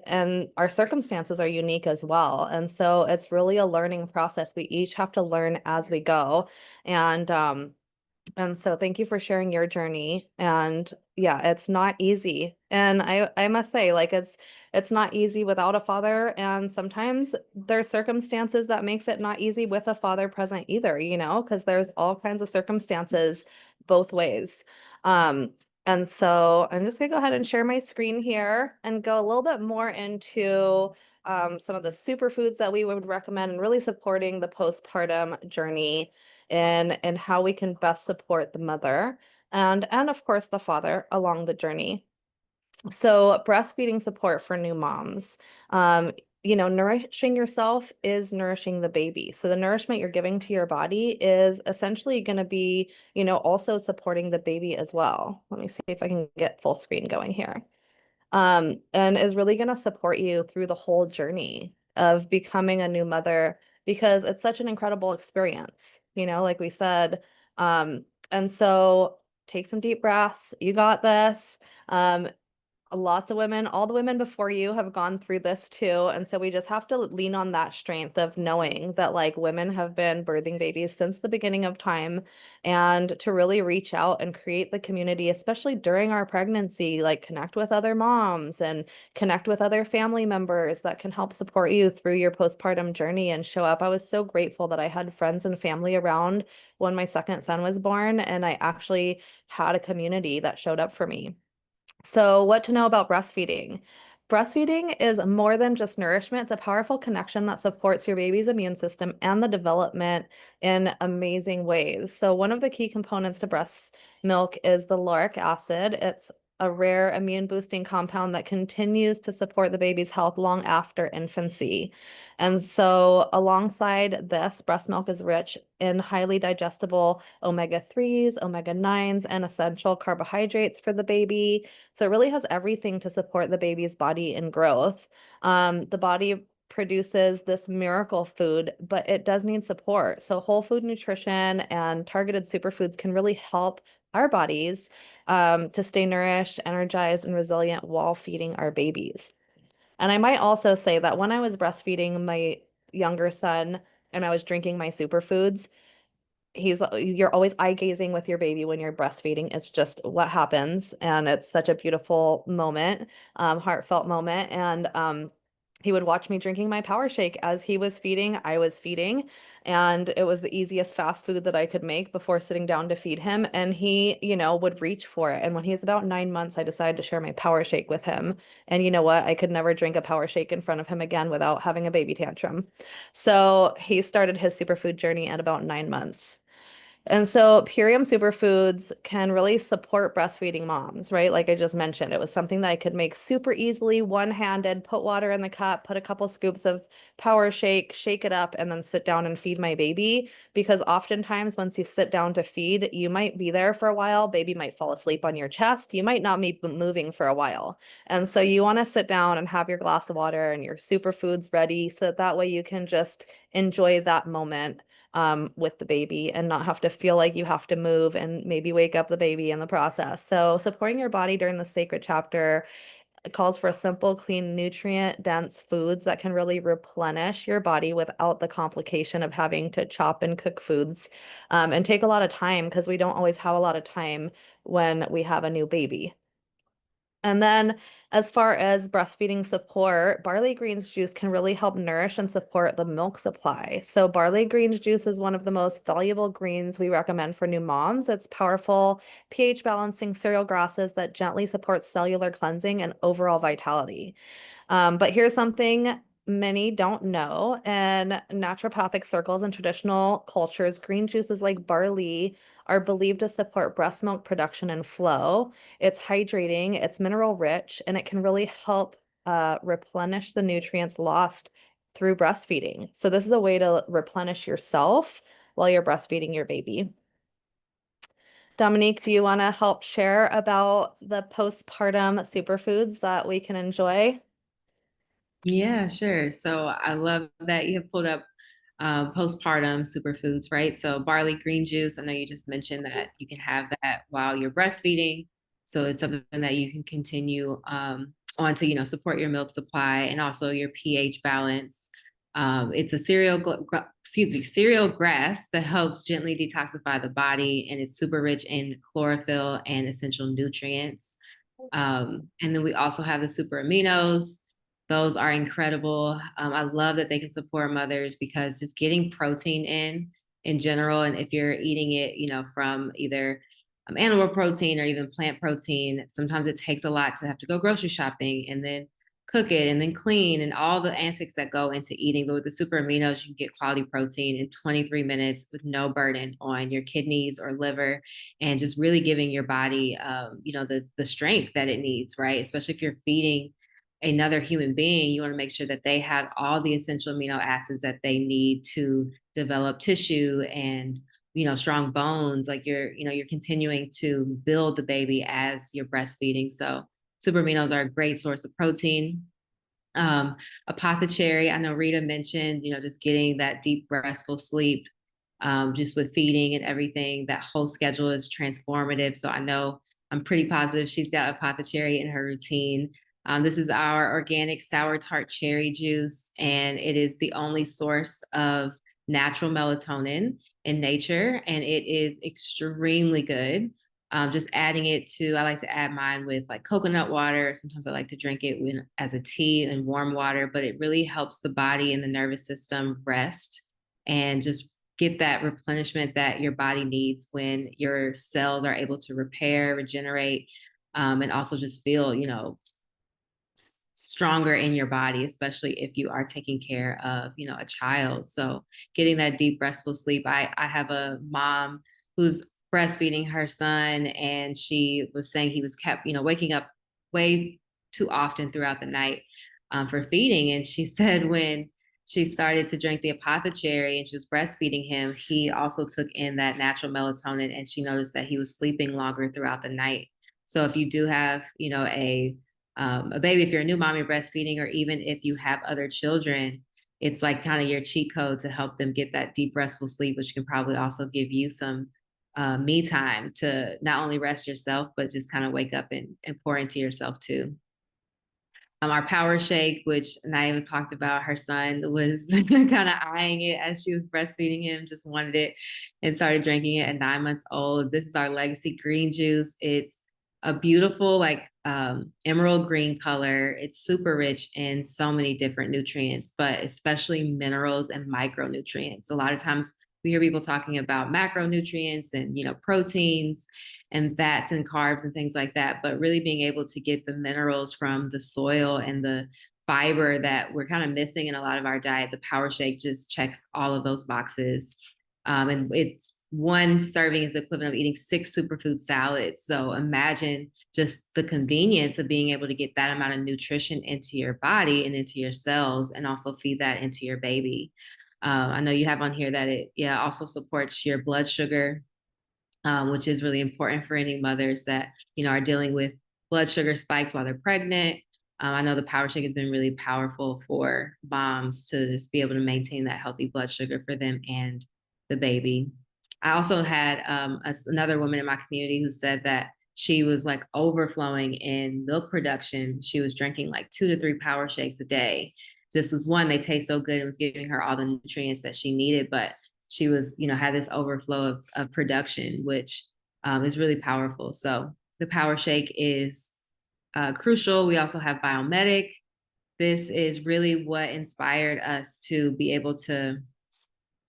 our circumstances are unique as well. And so it's really a learning process. We each have to learn as we go. And so thank you for sharing your journey. And yeah, it's not easy. And I must say, like it's not easy without a father. And sometimes there's circumstances that makes it not easy with a father present either, you know, because there's all kinds of circumstances both ways. Um, and so I'm just gonna go ahead and share my screen here and go a little bit more into some of the superfoods that we would recommend and really supporting the postpartum journey and how we can best support the mother and of course the father along the journey. So breastfeeding support for new moms. Um, you know, nourishing yourself is nourishing the baby. So the nourishment you're giving to your body is essentially going to be, you know, also supporting the baby as well. Let me see if I can get full screen going here, and is really going to support you through the whole journey of becoming a new mother because it's such an incredible experience, you know, like we said. And so take some deep breaths. You got this. Um, Lots of women, all the women before you have gone through this too. And so we just have to lean on that strength of knowing that like women have been birthing babies since the beginning of time and to really reach out and create the community, especially during our pregnancy, like connect with other moms and connect with other family members that can help support you through your postpartum journey and show up. I was so grateful that I had friends and family around when my second son was born, and I actually had a community that showed up for me. So, what to know about breastfeeding? Breastfeeding is more than just nourishment. It's a powerful connection that supports your baby's immune system and the development in amazing ways. So, one of the key components to breast milk is the lauric acid. It's a rare immune boosting compound that continues to support the baby's health long after infancy. And so, alongside this, breast milk is rich in highly digestible omega-3s, omega-9s, and essential carbohydrates for the baby. So it really has everything to support the baby's body and growth. The body produces this miracle food, but it does need support. So whole food nutrition and targeted superfoods can really help our bodies to stay nourished, energized, and resilient while feeding our babies. And I might also say that when I was breastfeeding my younger son and I was drinking my superfoods, you're always eye gazing with your baby when you're breastfeeding. It's just what happens, and it's such a beautiful moment, heartfelt moment. And he would watch me drinking my power shake as he was feeding, I was feeding, and it was the easiest fast food that I could make before sitting down to feed him. And he, you know, would reach for it. And when he's about 9 months, I decided to share my power shake with him. And you know what? I could never drink a power shake in front of him again without having a baby tantrum. So he started his superfood journey at about 9 months. And so Purium superfoods can really support breastfeeding moms, right? Like I just mentioned, it was something that I could make super easily, one-handed, put water in the cup, put a couple scoops of power shake, shake it up, and then sit down and feed my baby. Because oftentimes once you sit down to feed, you might be there for a while, baby might fall asleep on your chest, you might not be moving for a while. And so you want to sit down and have your glass of water and your superfoods ready so that way you can just enjoy that moment with the baby and not have to feel like you have to move and maybe wake up the baby in the process. So supporting your body during the sacred chapter calls for simple, clean, nutrient-dense foods that can really replenish your body without the complication of having to chop and cook foods, and take a lot of time because we don't always have a lot of time when we have a new baby. And then, as far as breastfeeding support, barley greens juice can really help nourish and support the milk supply. So, barley greens juice is one of the most valuable greens we recommend for new moms. It's powerful pH balancing cereal grasses that gently support cellular cleansing and overall vitality. But here's something many don't know. In naturopathic circles and traditional cultures, green juices like barley are believed to support breast milk production and flow. It's hydrating, it's mineral rich, and it can really help replenish the nutrients lost through breastfeeding. So, this is a way to replenish yourself while you're breastfeeding your baby. Dominique, do you want to help share about the postpartum superfoods that we can enjoy? Yeah, sure. So I love that you have pulled up postpartum superfoods, right? So barley green juice, I know you just mentioned that you can have that while you're breastfeeding. So it's something that you can continue on to, support your milk supply and also your pH balance. It's a cereal grass that helps gently detoxify the body, and it's super rich in chlorophyll and essential nutrients. And then we also have the super aminos. Those are incredible. I love that they can support mothers because just getting protein in general, and if you're eating it, from either animal protein or even plant protein, sometimes it takes a lot to have to go grocery shopping and then cook it and then clean and all the antics that go into eating. But with the super aminos, you can get quality protein in 23 minutes with no burden on your kidneys or liver, and just really giving your body, the strength that it needs, right? Especially if you're feeding another human being, you want to make sure that they have all the essential amino acids that they need to develop tissue and strong bones. Like you're continuing to build the baby as you're breastfeeding. So super aminos are a great source of protein. Apothecary, I know Rita mentioned, just getting that deep restful sleep, just with feeding and everything. That whole schedule is transformative. So I know I'm pretty positive she's got apothecary in her routine. This is our organic sour tart cherry juice, and it is the only source of natural melatonin in nature, and it is extremely good. Just adding it to, I like to add mine with like coconut water. Sometimes I like to drink it as a tea in warm water, but it really helps the body and the nervous system rest and just get that replenishment that your body needs when your cells are able to repair, regenerate, and also just feel, stronger in your body, especially if you are taking care of, a child. So getting that deep restful sleep. I have a mom who's breastfeeding her son, and she was saying he was kept, waking up way too often throughout the night for feeding. And she said when she started to drink the apothecary and she was breastfeeding him, he also took in that natural melatonin, and she noticed that he was sleeping longer throughout the night. So if you do have, a baby, if you're a new mom, you're breastfeeding, or even if you have other children, it's like kind of your cheat code to help them get that deep restful sleep, which can probably also give you some me time to not only rest yourself, but just kind of wake up and pour into yourself too. Our power shake, which Naima talked about, her son was kind of eyeing it as she was breastfeeding him, just wanted it and started drinking it at 9 months old. This is our legacy green juice. It's a beautiful, like emerald green color. It's super rich in so many different nutrients, but especially minerals and micronutrients. A lot of times we hear people talking about macronutrients and, proteins and fats and carbs and things like that, but really being able to get the minerals from the soil and the fiber that we're kind of missing in a lot of our diet. The Power Shake just checks all of those boxes. And it's one serving is the equivalent of eating 6 superfood salads. So imagine just the convenience of being able to get that amount of nutrition into your body and into your cells, and also feed that into your baby. I know you have on here that it also supports your blood sugar, which is really important for any mothers that are dealing with blood sugar spikes while they're pregnant. I know the Power Shake has been really powerful for moms to just be able to maintain that healthy blood sugar for them and the baby. I also had another woman in my community who said that she was like overflowing in milk production. She was drinking like 2 to 3 Power Shakes a day. Just as one, they taste so good. It was giving her all the nutrients that she needed, but she was, had this overflow of production, which is really powerful. So the Power Shake is crucial. We also have biomedic. This is really what inspired us to be able to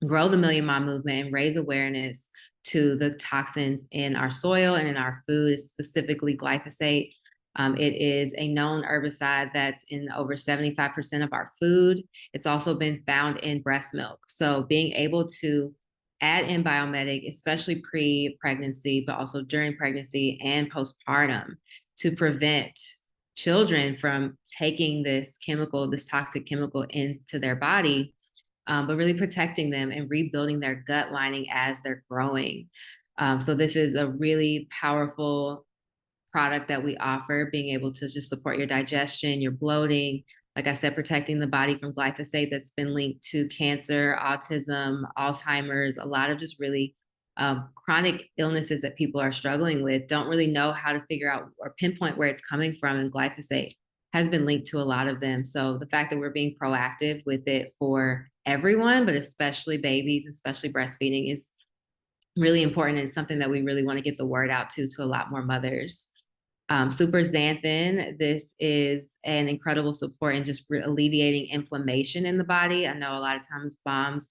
grow the Million Mom movement and raise awareness to the toxins in our soil and in our food, specifically glyphosate. It is a known herbicide that's in over 75% of our food. It's also been found in breast milk. So being able to add in biomedic, especially pre-pregnancy, but also during pregnancy and postpartum, to prevent children from taking this chemical, this toxic chemical into their body, but really protecting them and rebuilding their gut lining as they're growing. So this is a really powerful product that we offer, being able to just support your digestion, your bloating, like I said, protecting the body from glyphosate that's been linked to cancer, autism, Alzheimer's, a lot of just really chronic illnesses that people are struggling with, don't really know how to figure out or pinpoint where it's coming from. And glyphosate has been linked to a lot of them. So the fact that we're being proactive with it for everyone, but especially babies, especially breastfeeding, is really important and something that we really want to get the word out to a lot more mothers. Super xanthan, this is an incredible support in just alleviating inflammation in the body. I know a lot of times moms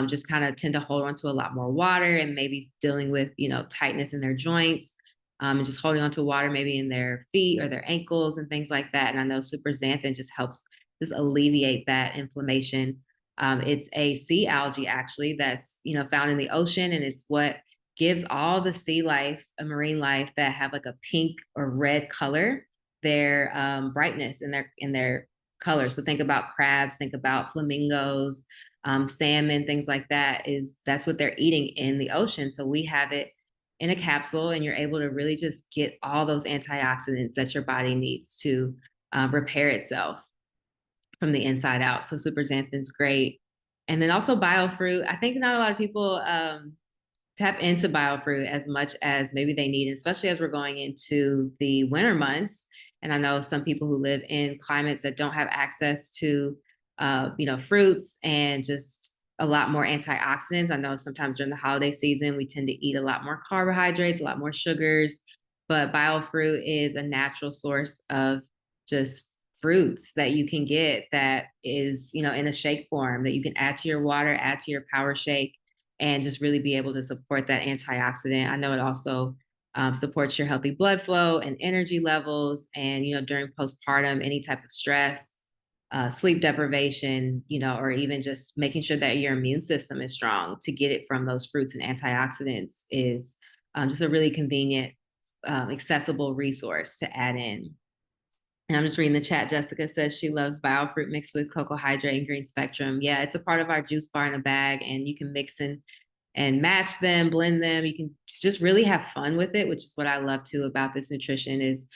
just kind of tend to hold on to a lot more water and maybe dealing with, tightness in their joints, and just holding on to water maybe in their feet or their ankles and things like that. And I know super xanthan just helps just alleviate that inflammation. It's a sea algae actually that's, found in the ocean, and it's what gives all the sea life, a marine life that have like a pink or red color, their brightness in their color. So think about crabs, think about flamingos, salmon, things like that. That's what they're eating in the ocean. So we have it in a capsule, and you're able to really just get all those antioxidants that your body needs to repair itself from the inside out. So super xanthan's great. And then also biofruit. I think not a lot of people tap into biofruit as much as maybe they need, especially as we're going into the winter months. And I know some people who live in climates that don't have access to, fruits and just a lot more antioxidants. I know sometimes during the holiday season, we tend to eat a lot more carbohydrates, a lot more sugars, but biofruit is a natural source of just fruits that you can get that is, in a shake form that you can add to your water, add to your power shake, and just really be able to support that antioxidant. I know it also supports your healthy blood flow and energy levels. And, during postpartum, any type of stress, sleep deprivation, or even just making sure that your immune system is strong, to get it from those fruits and antioxidants is just a really convenient, accessible resource to add in. And I'm just reading the chat. Jessica says she loves biofruit mixed with cocoa hydrate and green spectrum. Yeah, it's a part of our juice bar in a bag, and you can mix and match them, blend them. You can just really have fun with it, which is what I love too about this nutrition is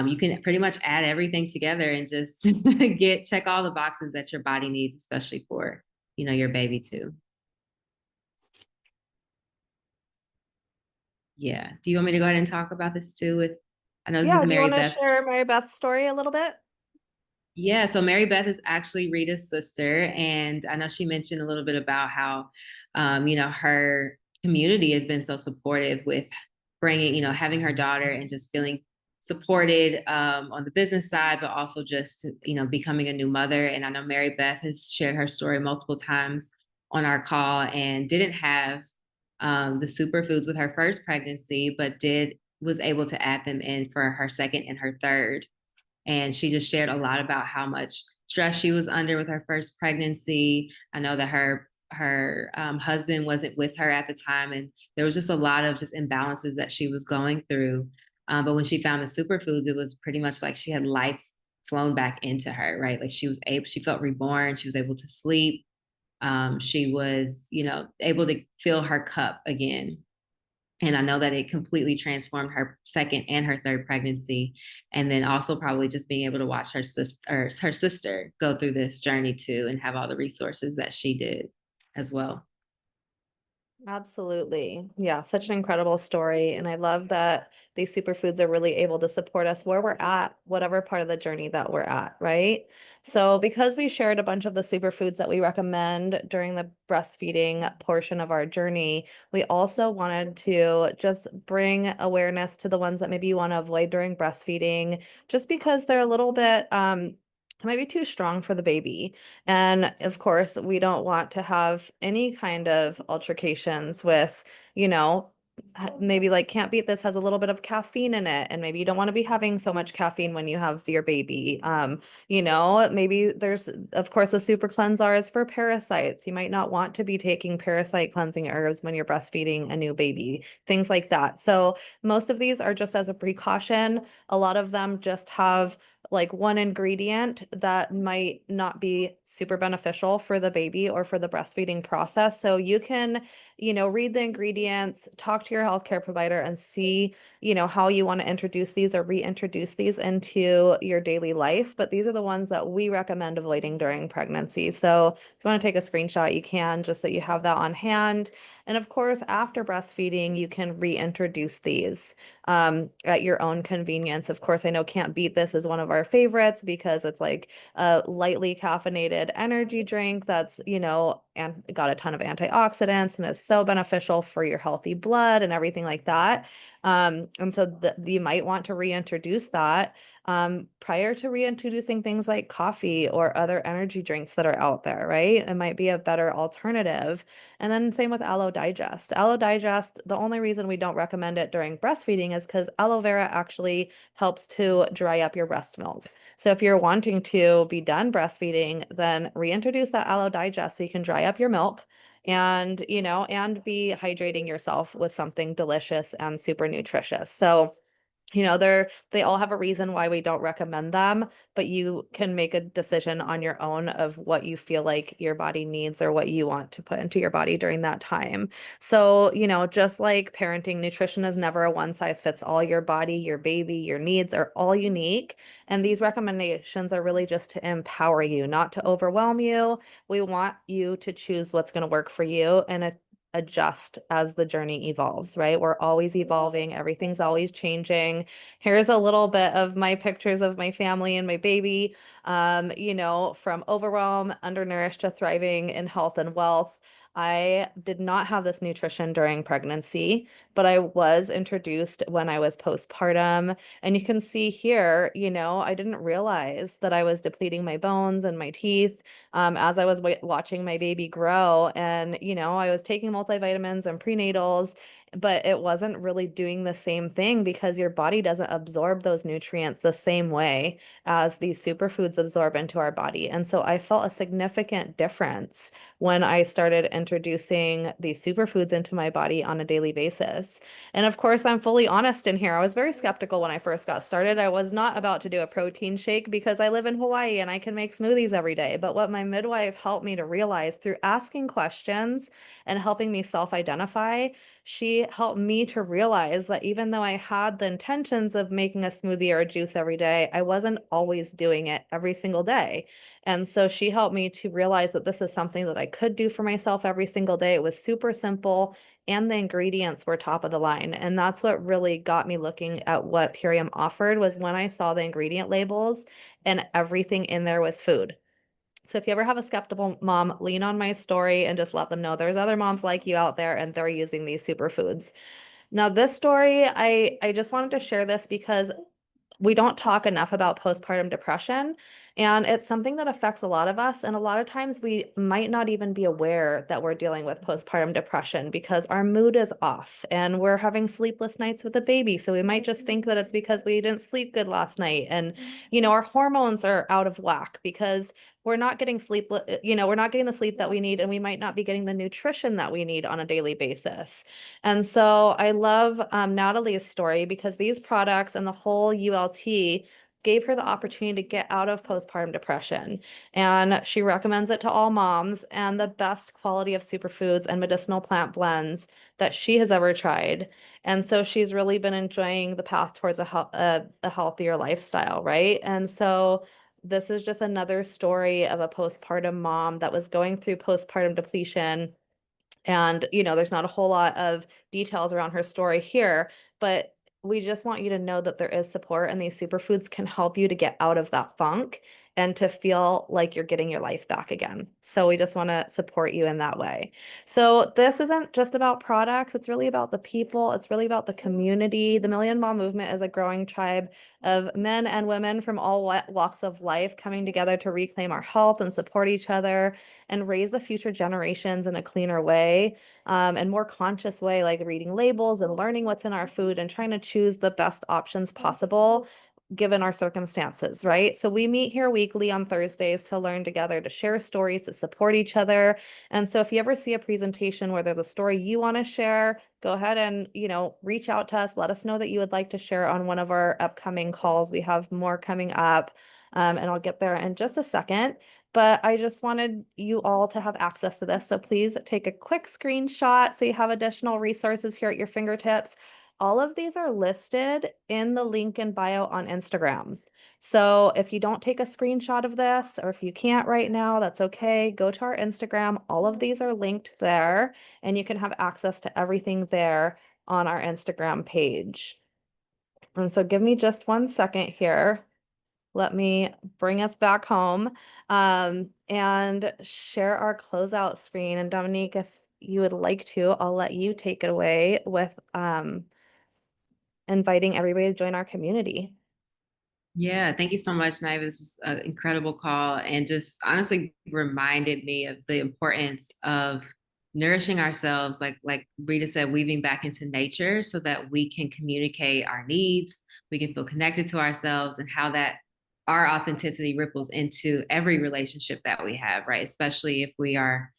you can pretty much add everything together and just check all the boxes that your body needs, especially for, your baby too. Yeah. Do you want me to go ahead and talk about this too I know this is Do you Mary want to Beth's. share Mary Beth's story a little bit? Yeah, so Mary Beth is actually Rita's sister, and I know she mentioned a little bit about how, her community has been so supportive with bringing, having her daughter and just feeling supported on the business side, but also just, becoming a new mother. And I know Mary Beth has shared her story multiple times on our call and didn't have the superfoods with her first pregnancy, but was able to add them in for her second and her third. And she just shared a lot about how much stress she was under with her first pregnancy. I know that her husband wasn't with her at the time, and there was just a lot of just imbalances that she was going through. But when she found the superfoods, it was pretty much like she had life flown back into her, right? Like she felt reborn. She was able to sleep. She was, able to fill her cup again. And I know that it completely transformed her second and her third pregnancy. And then also probably just being able to watch her sister go through this journey too, and have all the resources that she did as well. Absolutely. Yeah, such an incredible story. And I love that these superfoods are really able to support us where we're at, whatever part of the journey that we're at, right? So, because we shared a bunch of the superfoods that we recommend during the breastfeeding portion of our journey, we also wanted to just bring awareness to the ones that maybe you want to avoid during breastfeeding, just because they're a little bit, it might be too strong for the baby. And of course, we don't want to have any kind of altercations with, you know, maybe like can't beat this has a little bit of caffeine in it. And maybe you don't want to be having so much caffeine when you have your baby. Maybe there's, of course, a super cleanser is for parasites. You might not want to be taking parasite cleansing herbs when you're breastfeeding a new baby, things like that. So most of these are just as a precaution. A lot of them just have like one ingredient that might not be super beneficial for the baby or for the breastfeeding process. So you can, read the ingredients, talk to your healthcare provider and see, how you want to introduce these or reintroduce these into your daily life. But these are the ones that we recommend avoiding during pregnancy. So if you want to take a screenshot, you can, just so you have that on hand. And of course, after breastfeeding, you can reintroduce these at your own convenience. Of course, I know Can't Beat This is one of our favorites because it's like a lightly caffeinated energy drink that's, and got a ton of antioxidants and is so beneficial for your healthy blood and everything like that. And so you might want to reintroduce that prior to reintroducing things like coffee or other energy drinks that are out there, right? It might be a better alternative. And then same with Aloe Digest. Aloe Digest, the only reason we don't recommend it during breastfeeding is because aloe vera actually helps to dry up your breast milk. So if you're wanting to be done breastfeeding, then reintroduce that Aloe Digest so you can dry up your milk and, and be hydrating yourself with something delicious and super nutritious. So they all have a reason why we don't recommend them, but you can make a decision on your own of what you feel like your body needs or what you want to put into your body during that time. So, just like parenting, nutrition is never a one size fits all. Your body, your baby, your needs are all unique. And these recommendations are really just to empower you, not to overwhelm you. We want you to choose what's going to work for you and adjust as the journey evolves, right? We're always evolving, everything's always changing. Here's a little bit of my pictures of my family and my baby, from overwhelm, undernourished to thriving in health and wealth. I did not have this nutrition during pregnancy, but I was introduced when I was postpartum. And you can see here, I didn't realize that I was depleting my bones and my teeth as I was watching my baby grow. And, I was taking multivitamins and prenatals, but it wasn't really doing the same thing because your body doesn't absorb those nutrients the same way as these superfoods absorb into our body. And so I felt a significant difference when I started introducing these superfoods into my body on a daily basis. And of course, I'm fully honest in here. I was very skeptical when I first got started. I was not about to do a protein shake because I live in Hawaii and I can make smoothies every day. But what my midwife helped me to realize through asking questions and helping me self-identify, she helped me to realize that even though I had the intentions of making a smoothie or a juice every day, I wasn't always doing it every single day. And so she helped me to realize that this is something that I could do for myself every single day. It was super simple and the ingredients were top of the line. And that's what really got me looking at what Purium offered was when I saw the ingredient labels and everything in there was food. So if you ever have a skeptical mom, lean on my story and just let them know there's other moms like you out there and they're using these superfoods. Now, this story, I just wanted to share this because we don't talk enough about postpartum depression, and it's something that affects a lot of us. And a lot of times we might not even be aware that we're dealing with postpartum depression because our mood is off and we're having sleepless nights with the baby. So we might just think that it's because we didn't sleep good last night. And, our hormones are out of whack because we're not getting sleep, we're not getting the sleep that we need, and we might not be getting the nutrition that we need on a daily basis. And so I love Natalie's story because these products and the whole ULT gave her the opportunity to get out of postpartum depression. And she recommends it to all moms and the best quality of superfoods and medicinal plant blends that she has ever tried. And so she's really been enjoying the path towards a healthier lifestyle, right? And so this is just another story of a postpartum mom that was going through postpartum depletion And, there's not a whole lot of details around her story here, but we just want you to know that there is support and these superfoods can help you to get out of that funk and to feel like you're getting your life back again. So we just want to support you in that way. So this isn't just about products, it's really about the people, it's really about the community. The Million Mom Movement is a growing tribe of men and women from all walks of life coming together to reclaim our health and support each other and raise the future generations in a cleaner way, and more conscious way, like reading labels and learning what's in our food and trying to choose the best options possible given our circumstances, right? So we meet here weekly on Thursdays to learn together, to share stories, to support each other. And so if you ever see a presentation where there's a story you want to share, go ahead and, reach out to us. Let us know that you would like to share on one of our upcoming calls. We have more coming up, and I'll get there in just a second. But I just wanted you all to have access to this. So please take a quick screenshot so you have additional resources here at your fingertips. All of these are listed in the link in bio on Instagram. So if you don't take a screenshot of this, or if you can't right now, that's okay. Go to our Instagram. All of these are linked there, and you can have access to everything there on our Instagram page. And so give me just 1 second here. Let me bring us back home, and share our closeout screen. And Dominique, if you would like to, I'll let you take it away with inviting everybody to join our community. Yeah, thank you so much, Naiva. This was an incredible call and just honestly reminded me of the importance of nourishing ourselves, like Rita said, weaving back into nature so that we can communicate our needs, we can feel connected to ourselves, and how that our authenticity ripples into every relationship that we have, right? Especially if we are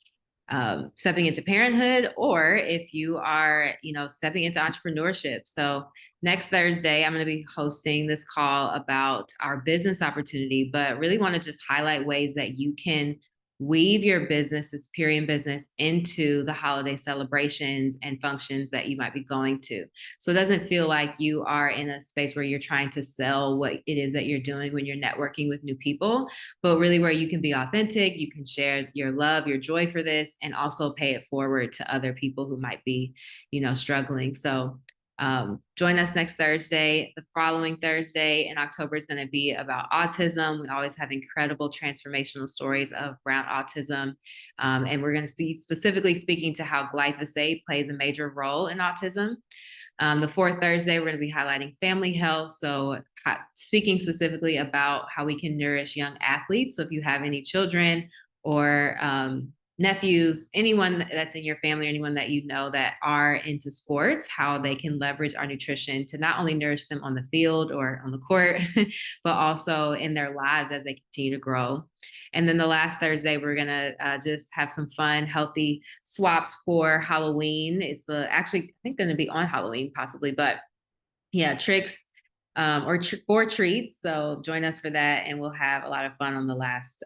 stepping into parenthood, or if you are, stepping into entrepreneurship. So next Thursday, I'm going to be hosting this call about our business opportunity, but really want to just highlight ways that you can weave your business, this Period business, into the holiday celebrations and functions that you might be going to. So it doesn't feel like you are in a space where you're trying to sell what it is that you're doing when you're networking with new people, but really where you can be authentic, you can share your love, your joy for this, and also pay it forward to other people who might be, struggling. So join us next Thursday. The following Thursday in October is going to be about autism. We always have incredible transformational stories around autism. And we're going to be specifically speaking to how glyphosate plays a major role in autism. The fourth Thursday, we're going to be highlighting family health. So speaking specifically about how we can nourish young athletes. So if you have any children or nephews, anyone that's in your family, or anyone that you know that are into sports, how they can leverage our nutrition to not only nourish them on the field or on the court, but also in their lives as they continue to grow. And then the last Thursday, we're going to just have some fun, healthy swaps for Halloween. It's actually, I think, going to be on Halloween possibly, but yeah, tricks or treats. So join us for that, and we'll have a lot of fun on the last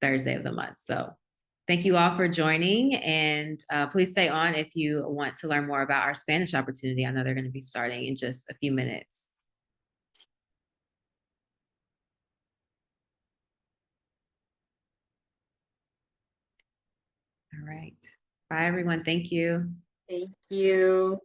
Thursday of the month. So thank you all for joining, and please stay on if you want to learn more about our Spanish opportunity. I know they're going to be starting in just a few minutes. All right. Bye, everyone. Thank you. Thank you.